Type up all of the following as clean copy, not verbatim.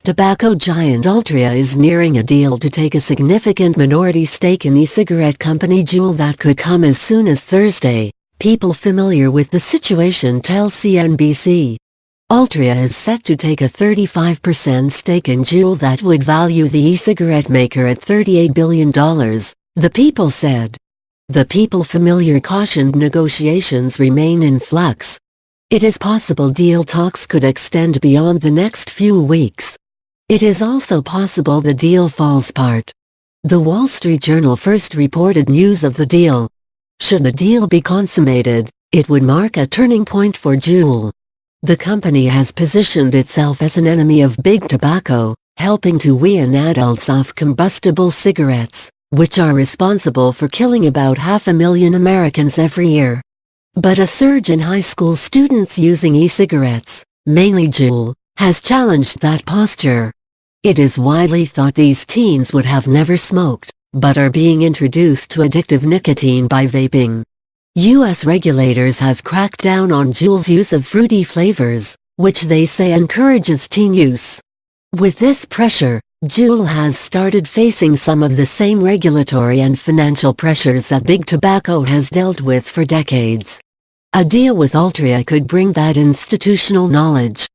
Tobacco giant Altria is nearing a deal to take a significant minority stake in e-cigarette company Juul that could come as soon as Thursday, people familiar with the situation tell CNBC. Altria is set to take a 35% stake in Juul that would value the e-cigarette maker at $38 billion, the People said. The People familiar cautioned negotiations remain in flux. It is possible deal talks could extend beyond the next few weeks. It is also possible the deal falls apart. The Wall Street Journal first reported news of the deal. Should the deal be consummated, it would mark a turning point for Juul. The company has positioned itself as an enemy of big tobacco, helping to wean adults off combustible cigarettes, which are responsible for killing about 500,000 Americans every year. But a surge in high school students using e-cigarettes, mainly Juul, has challenged that posture. It is widely thought these teens would have never smoked, but are being introduced to addictive nicotine by vaping. U.S. regulators have cracked down on Juul's use of fruity flavors, which they say encourages teen use. With this pressure, Juul has started facing some of the same regulatory and financial pressures that big tobacco has dealt with for decades. A deal with Altria could bring that institutional knowledge.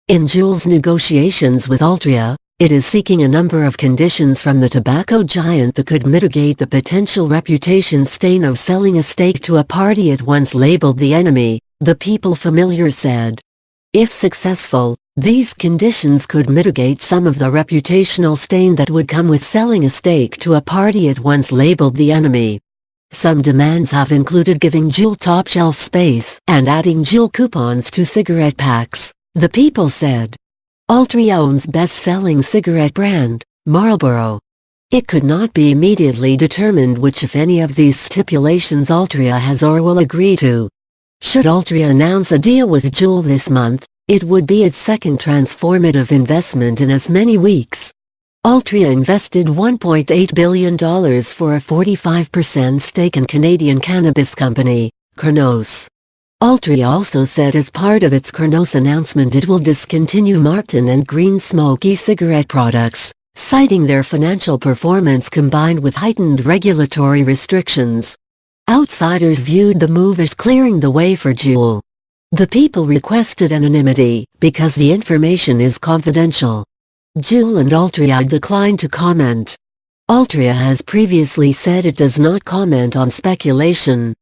In Juul's negotiations with Altria, it is seeking a number of conditions from the tobacco giant that could mitigate the potential reputation stain of selling a stake to a party it once labeled the enemy, the People familiar said. If successful, these conditions could mitigate some of the reputational stain that would come with selling a stake to a party it once labeled the enemy. Some demands have included giving Juul top shelf space and adding Juul coupons to cigarette packs, the People said. Altria owns best-selling cigarette brand, Marlboro. It could not be immediately determined which if any of these stipulations Altria has or will agree to. Should Altria announce a deal with Juul this month, it would be its second transformative investment in as many weeks. Altria invested $1.8 billion for a 45% stake in Canadian cannabis company, Cronos. Altria also said as part of its Cronos announcement it will discontinue Martin and Green Smoke e-cigarette products, citing their financial performance combined with heightened regulatory restrictions. Outsiders viewed the move as clearing the way for Juul. The People requested anonymity because the information is confidential. Juul and Altria declined to comment. Altria has previously said it does not comment on speculation.